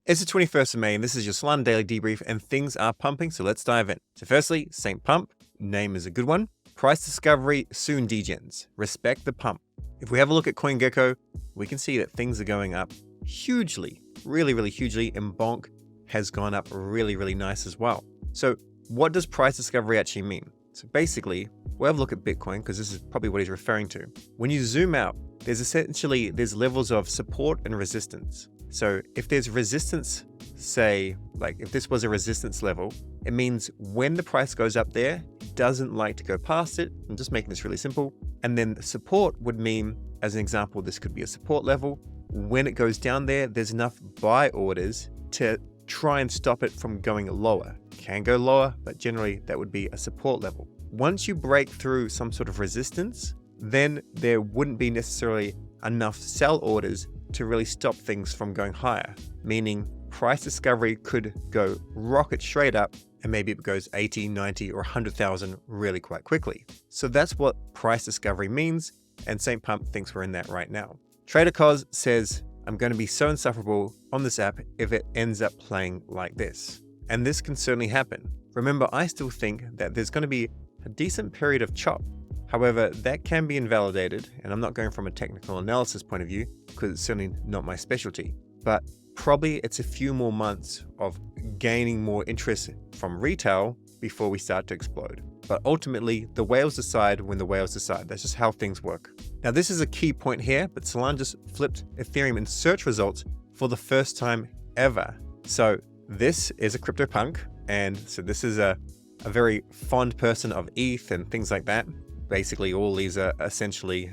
It's the 21st of May, and this is your Solana Daily Debrief, and things are pumping, so let's dive in. So firstly, Saint Pump, name is a good one. Price discovery soon degens. Respect the pump. If we have a look at CoinGecko, we can see that things are going up hugely, really hugely, and Bonk has gone up really nice as well. So what does price discovery actually mean? So basically, we'll have a look at Bitcoin because this is probably what he's referring to. When you zoom out, there's levels of support and resistance. So if there's resistance, say, like if this was a resistance level, it means when the price goes up there, it doesn't like to go past it. I'm just making this really simple. And then support would mean, as an example, this could be a support level. When it goes down there, there's enough buy orders to try and stop it from going lower. It can go lower, but generally that would be a support level. Once you break through some sort of resistance, then there wouldn't be necessarily enough sell orders to really stop things from going higher, meaning price discovery could go rocket straight up and maybe it goes 80, 90 or 100,000 really quite quickly. So that's what price discovery means, and Saint Pump thinks we're in that right now. Trader Cos says, I'm going to be so insufferable on this app if it ends up playing like this. And this can certainly happen. Remember, I still think that there's going to be a decent period of chop. However, that can be invalidated, and I'm not going from a technical analysis point of view because it's certainly not my specialty, but probably it's a few more months of gaining more interest from retail before we start to explode. But ultimately, the whales decide when the whales decide. That's just how things work. Now, this is a key point here, but Solana just flipped Ethereum in search results for the first time ever. So this is a CryptoPunk, and so this is a very fond person of ETH and things like that. Basically, all these are essentially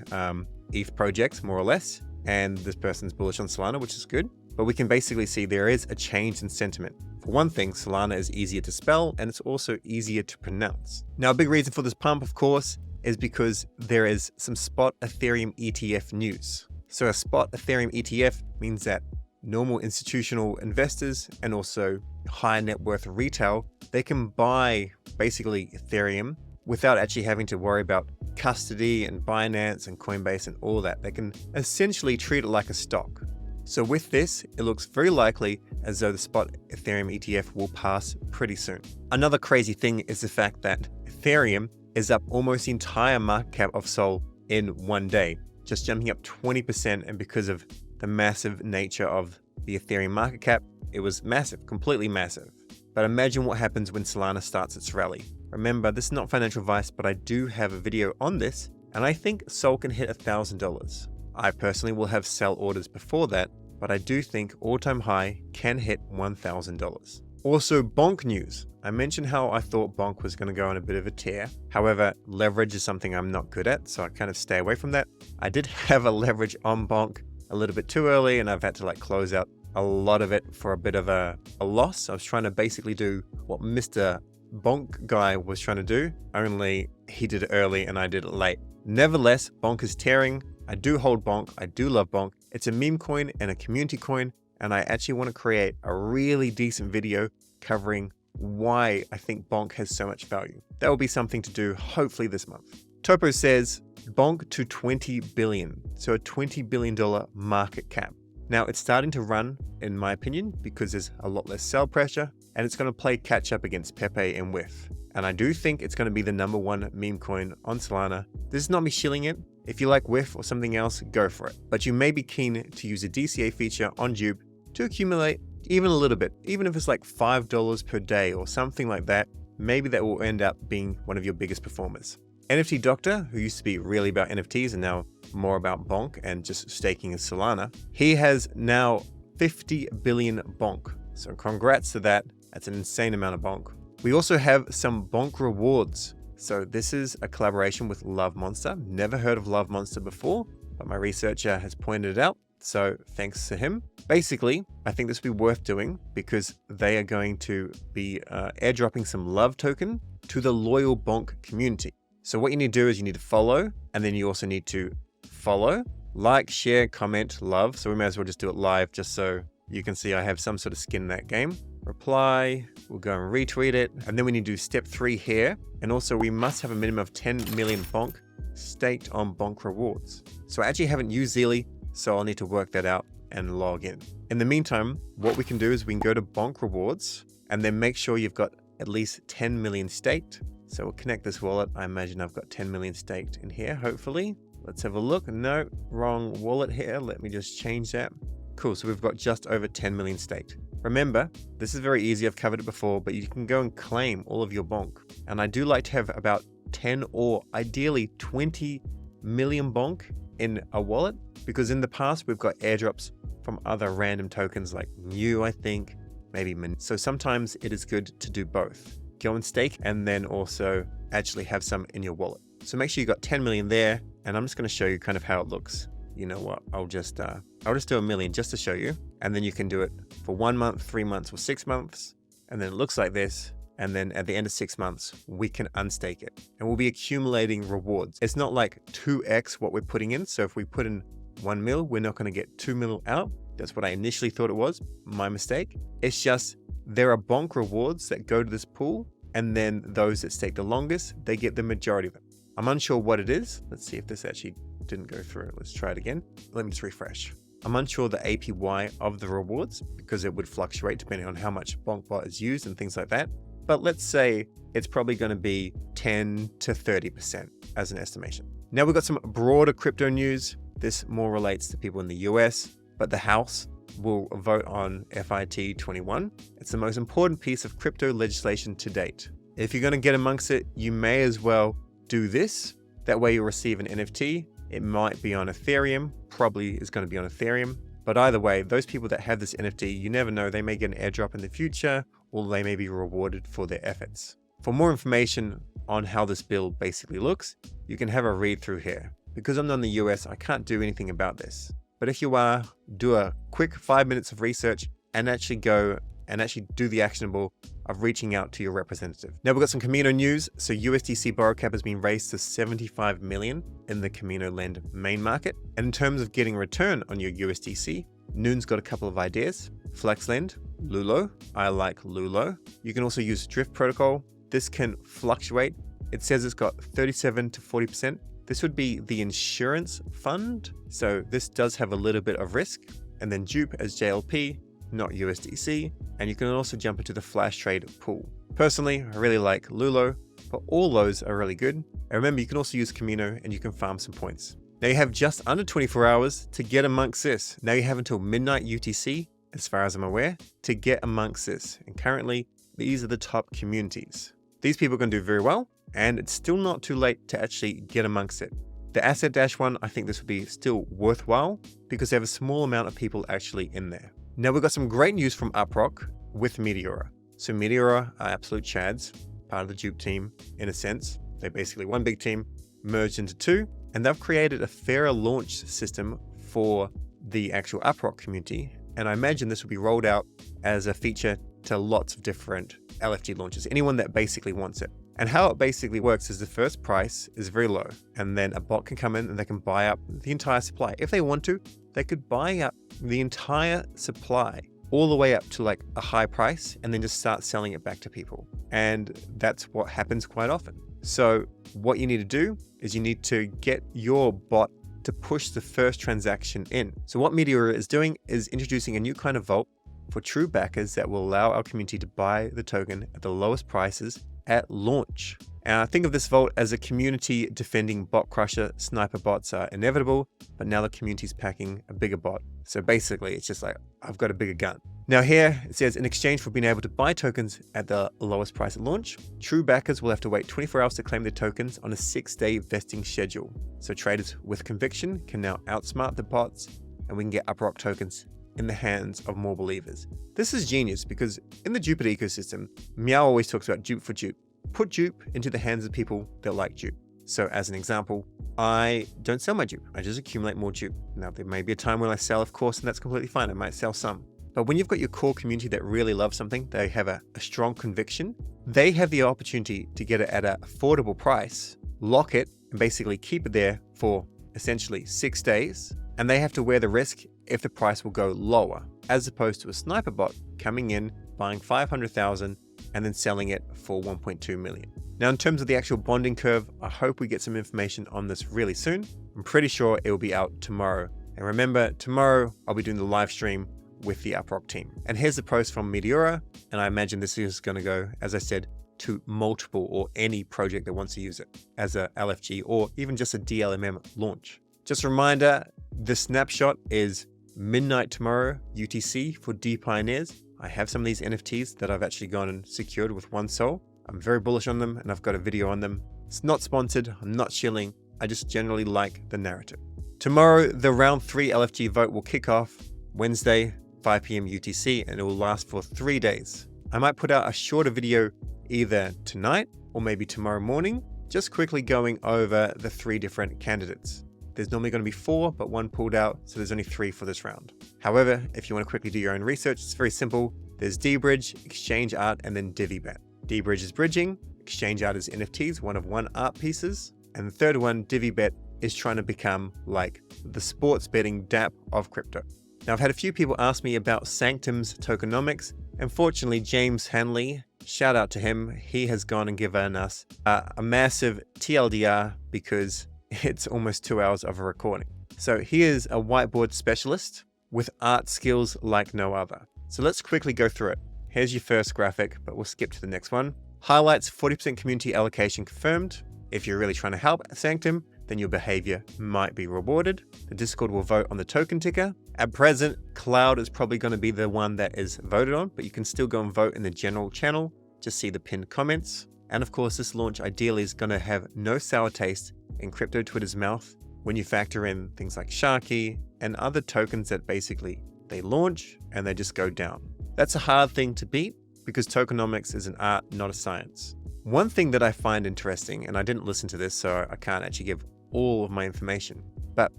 ETH projects, more or less. And this person's bullish on Solana, which is good. But we can basically see there is a change in sentiment. For one thing, Solana is easier to spell, and it's also easier to pronounce. Now, a big reason for this pump, of course, is because there is some spot Ethereum ETF news. So a spot Ethereum ETF means that normal institutional investors and also high net worth retail, they can buy basically Ethereum without actually having to worry about custody and Binance and Coinbase and all that. They can essentially treat it like a stock. So with this, it looks very likely as though the spot Ethereum ETF will pass pretty soon. Another crazy thing is the fact that Ethereum is up almost the entire market cap of Sol in one day, just jumping up 20%. And because of the massive nature of the Ethereum market cap, it was massive, completely massive. But imagine what happens when Solana starts its rally. Remember, this is not financial advice, but I do have a video on this, and I think Sol can hit $1,000. I personally will have sell orders before that, but I do think all-time high can hit $1,000. Also, Bonk news. I mentioned how I thought Bonk was going to go on a bit of a tear. However, leverage is something I'm not good at, so I kind of stay away from that. I did have a leverage on Bonk a little bit too early, and I've had to close out a lot of it for a bit of a loss. I was trying to basically do what Mr. Bonk guy was trying to do, only he did it early and I did it late. Nevertheless, Bonk is tearing. I do hold Bonk. I do love Bonk. It's a meme coin and a community coin, and I actually want to create a really decent video covering why I think Bonk has so much value. That will be something to do hopefully this month. Topo says Bonk to 20 billion, so a $20 billion market cap. Now it's starting to run, in my opinion, because there's a lot less sell pressure, and it's going to play catch up against Pepe and WIF. And I do think it's going to be the #1 meme coin on Solana. This is not me shilling it. If you like WIF or something else, go for it. But you may be keen to use a DCA feature on Jup to accumulate even a little bit, even if it's like $5 per day or something like that. Maybe that will end up being one of your biggest performers. NFT Doctor, who used to be really about NFTs and now more about Bonk and just staking in Solana, he has now 50 billion Bonk. So congrats to that. That's an insane amount of Bonk. We also have some Bonk Rewards. So this is a collaboration with Love Monster. Never heard of Love Monster before, but my researcher has pointed it out. So thanks to him. Basically, I think this will be worth doing because they are going to be airdropping some love token to the loyal Bonk community. So what you need to do is you need to follow, and then you also need to follow, like, share, comment, love. So we may as well just do it live just so you can see I have some sort of skin in that game. Reply, we'll go and retweet it. And then we need to do step 3 here. And also we must have a minimum of 10 million Bonk staked on Bonk Rewards. So I actually haven't used Zeely, so I'll need to work that out. and log in. In the meantime, what we can do is we can go to Bonk Rewards and then make sure you've got at least 10 million staked. So we'll connect this wallet. I imagine I've got 10 million staked in here, hopefully. Let's have a look. No, wrong wallet here. Let me just change that. Cool, so we've got just over 10 million staked. Remember, this is very easy. I've covered it before, but you can go and claim all of your bonk. And I do like to have about 10 or ideally 20 million bonk in a wallet, because in the past we've got airdrops from other random tokens like Nyan, I think, maybe Min. So sometimes it is good to do both. Go and stake and then also actually have some in your wallet. So make sure you got 10 million there, and I'm just going to show you kind of how it looks. You know what? I'll just do $1 million just to show you, and then you can do it for 1 month, 3 months, or 6 months, and then it looks like this. And then at the end of 6 months, we can unstake it, and we'll be accumulating rewards. It's not like 2x what we're putting in. So if we put in 1 mil, we're not going to get 2 mil out. That's what I initially thought it was. My mistake. It's just there are bonk rewards that go to this pool, and then those that stake the longest, they get the majority of it. I'm unsure what it is. Let's see if this actually didn't go through. Let's try it again. Let me just refresh. I'm unsure the APY of the rewards because it would fluctuate depending on how much BonkBot is used and things like that. But let's say it's probably going to be 10 to 30% as an estimation. Now we've got some broader crypto news. This more relates to people in the US, but the House will vote on FIT 21. It's the most important piece of crypto legislation to date. If you're going to get amongst it, you may as well do this. That way you'll receive an NFT. It might be on Ethereum, probably is going to be on Ethereum. But either way, those people that have this NFT, you never know, they may get an airdrop in the future, or they may be rewarded for their efforts. For more information on how this bill basically looks, you can have a read through here. Because I'm not in the US, I can't do anything about this. But if you are, do a quick 5 minutes of research and actually go and actually do the actionable of reaching out to your representative. Now we've got some Kamino news. So USDC borrow cap has been raised to 75 million in the Kamino Lend main market. And in terms of getting a return on your USDC, Noon's got a couple of ideas. FlexLend, Lulo. I like Lulo. You can also use Drift Protocol. This can fluctuate. It says it's got 37 to 40%. This would be the insurance fund. So this does have a little bit of risk. And then Jup as JLP, not USDC. And you can also jump into the flash trade pool. Personally, I really like Lulo, but all those are really good. And remember, you can also use Kamino and you can farm some points. Now you have just under 24 hours to get amongst this. Now you have until midnight UTC, as far as I'm aware, to get amongst this. And currently, these are the top communities. These people are going to do very well, and it's still not too late to actually get amongst it. The Asset Dash one, I think this would be still worthwhile because they have a small amount of people actually in there. Now we've got some great news from UpRock with Meteora. So Meteora are absolute chads, part of the Jup team in a sense. They're basically one big team merged into two, and they've created a fairer launch system for the actual UpRock community. And I imagine this will be rolled out as a feature to lots of different LFG launches, anyone that basically wants it. And how it basically works is the first price is very low, and then a bot can come in and they can buy up the entire supply. If they want to, they could buy up the entire supply all the way up to like a high price and then just start selling it back to people. And that's what happens quite often. So what you need to do is you need to get your bot to push the first transaction in. So what Meteora is doing is introducing a new kind of vault for true backers that will allow our community to buy the token at the lowest prices at launch. And I think of this vault as a community defending bot crusher. Sniper bots are inevitable, but now the community's packing a bigger bot. So basically it's just like, I've got a bigger gun. Now here it says, in exchange for being able to buy tokens at the lowest price at launch, true backers will have to wait 24 hours to claim their tokens on a 6-day vesting schedule. So traders with conviction can now outsmart the bots, and we can get UpRock tokens in the hands of more believers. This is genius because in the Jupiter ecosystem, Meow always talks about dupe for dupe. Put dupe into the hands of people that like dupe. So as an example, I don't sell my dupe. I just accumulate more dupe. Now there may be a time when I sell, of course, and that's completely fine. I might sell some. But when you've got your core community that really loves something, they have a strong conviction, they have the opportunity to get it at an affordable price, lock it, and basically keep it there for essentially 6 days. And they have to wear the risk if the price will go lower, as opposed to a sniper bot coming in, buying 500,000 and then selling it for 1.2 million. Now, in terms of the actual bonding curve, I hope we get some information on this really soon. I'm pretty sure it will be out tomorrow And remember, tomorrow I'll be doing the live stream with the UpRock team. And here's the post from Meteora, and I imagine this is going to go, as I said, to multiple or any project that wants to use it as a LFG or even just a DLMM launch. Just a reminder, the snapshot is midnight tomorrow UTC for dePioneers. I have some of these NFTs that I've actually gone and secured with one Sol. I'm very bullish on them and I've got a video on them. It's not sponsored, I'm not shilling, I just generally like the narrative. Tomorrow, the round 3 LFG vote will kick off Wednesday, 5 p.m. UTC, and it will last for 3 days. I might put out a shorter video either tonight or maybe tomorrow morning, just quickly going over the 3 different candidates. There's normally going to be 4, but 1 pulled out, so there's only 3 for this round. However, if you want to quickly do your own research, it's very simple. There's dBridge, Exchange Art, and then DiviBet. dBridge is bridging, Exchange Art is NFTs, 1 art pieces, and the third one, DiviBet, is trying to become like the sports betting DApp of crypto. Now, I've had a few people ask me about Sanctum's tokenomics. Unfortunately, James Hanley, shout out to him, he has gone and given us a massive TLDR because it's almost 2 hours of a recording. So he is a whiteboard specialist with art skills like no other. So let's quickly go through it. Here's your first graphic, but we'll skip to the next one. Highlights 40% community allocation confirmed. If you're really trying to help Sanctum, then your behavior might be rewarded. The Discord will vote on the token ticker. At present, Cloud is probably going to be the one that is voted on, but you can still go and vote in the general channel. Just see the pinned comments. And of course, this launch ideally is going to have no sour taste in crypto Twitter's mouth when you factor in things like Sharky and other tokens that basically they launch and they just go down. That's a hard thing to beat because tokenomics is an art, not a science. One thing that I find interesting, and I didn't listen to this, so I can't actually give all of my information, but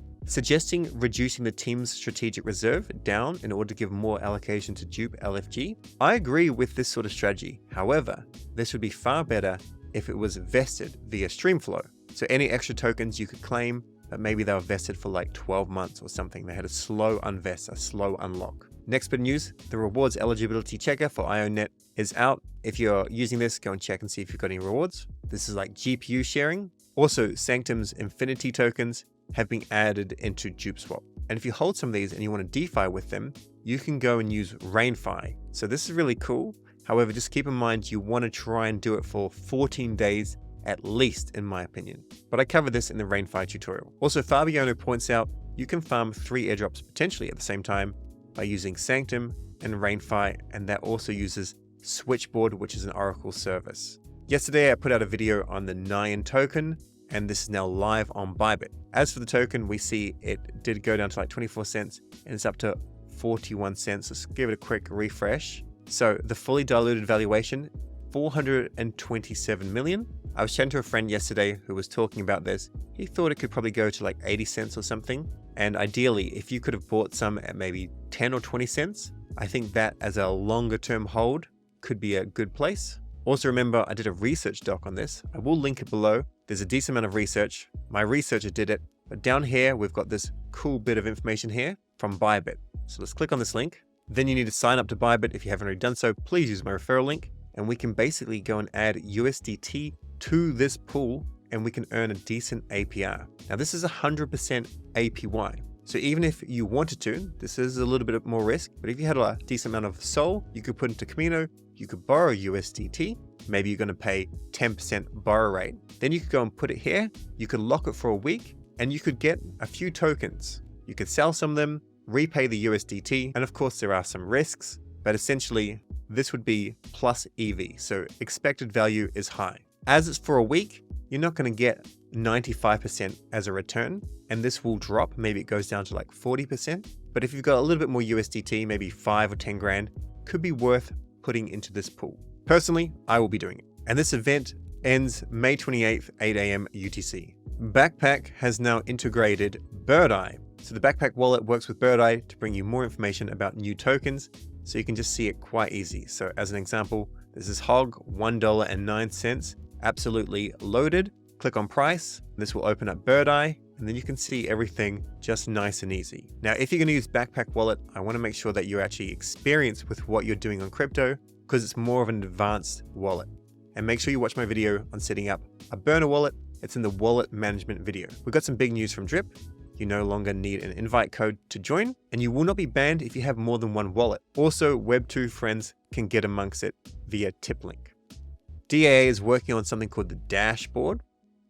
suggesting reducing the team's strategic reserve down in order to give more allocation to Jup LFG. I agree with this sort of strategy. However, this would be far better if it was vested via Streamflow. So any extra tokens you could claim, but maybe they were vested for like 12 months or something. They had a slow unvest, a slow unlock. Next bit of news, the rewards eligibility checker for IONET is out. If you're using this, go and check and see if you've got any rewards. This is like GPU sharing. Also, Sanctum's Infinity tokens have been added into JupSwap. And if you hold some of these and you want to DeFi with them, you can go and use RainFi. So this is really cool. However, just keep in mind you want to try and do it for 14 days at least, in my opinion. But I covered this in the RainFi tutorial. Also, Fabiano points out you can farm 3 airdrops potentially at the same time by using Sanctum and RainFi, and that also uses Switchboard, which is an Oracle service. Yesterday, I put out a video on the Nyan token, and this is now live on bybit. As for the token, we see it did go down to like 24 cents, and it's up to 41 cents. Let's give it a quick refresh. So the fully diluted valuation, 427 million. I was chatting to a friend yesterday who was talking about this. He thought it could probably go to like 80 cents or something. And ideally, if you could have bought some at maybe 10 or 20 cents, I think that as a longer term hold could be a good place. Also remember, I did a research doc on this. I will link it below. There's a decent amount of research. My researcher did it. But down here, we've got this cool bit of information here from Bybit. So let's click on this link. Then you need to sign up to Bybit. If you haven't already done so, please use my referral link. And we can basically go and add USDT to this pool and we can earn a decent APR. Now this is 100% APY. So even if you wanted to, this is a little bit more risk, but if you had a decent amount of SOL, you could put into Kamino, you could borrow USDT, maybe you're gonna pay 10% borrow rate. Then you could go and put it here, you could lock it for a week, and you could get a few tokens. You could sell some of them, repay the USDT, and of course there are some risks, but essentially this would be plus EV, so expected value is high. As it's for a week, you're not gonna get 95% as a return, and this will drop. Maybe it goes down to like 40%. But if you've got a little bit more USDT, maybe 5 or 10 grand, could be worth putting into this pool. Personally, I will be doing it. And this event ends May 28th, 8 a.m. UTC. Backpack has now integrated Bird Eye. So the Backpack wallet works with Bird Eye to bring you more information about new tokens, so you can just see it quite easy. So as an example, this is HOG, $1.09, absolutely loaded. Click on price, this will open up Bird Eye, and then you can see everything just nice and easy. Now, if you're gonna use Backpack Wallet, I wanna make sure that you're actually experienced with what you're doing on crypto, because it's more of an advanced wallet. And make sure you watch my video on setting up a burner wallet. It's in the wallet management video. We've got some big news from Drip. You no longer need an invite code to join, and you will not be banned if you have more than one wallet. Also, Web2 friends can get amongst it via tip link. DAA is working on something called the dashboard,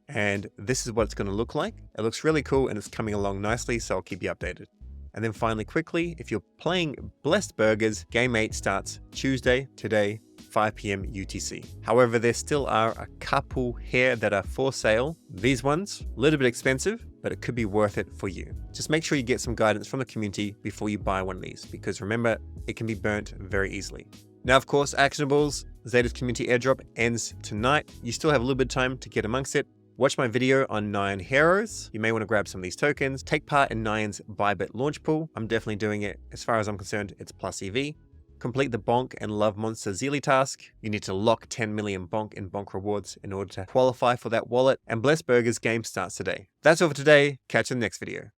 and this is what it's going to look like. It looks really cool and it's coming along nicely, so I'll keep you updated. And then finally, quickly, if you're playing Blessed Burgers, Game 8 starts Tuesday, today, 5 p.m. UTC. However, there still are a couple here that are for sale. These ones, a little bit expensive, but it could be worth it for you. Just make sure you get some guidance from the community before you buy one of these, because remember, it can be burnt very easily. Now, of course, Actionables, Zeta's community airdrop ends tonight. You still have a little bit of time to get amongst it. Watch my video on Nyan Heroes. You may want to grab some of these tokens. Take part in Nyan's bybit launch pool. I'm definitely doing it. As far as I'm concerned, it's plus EV. Complete the Bonk and Love Monster Zeely task. You need to lock 10 million Bonk in Bonk Rewards in order to qualify for that wallet. And Blessed Burgers game starts today. That's all for today. Catch you in the next video.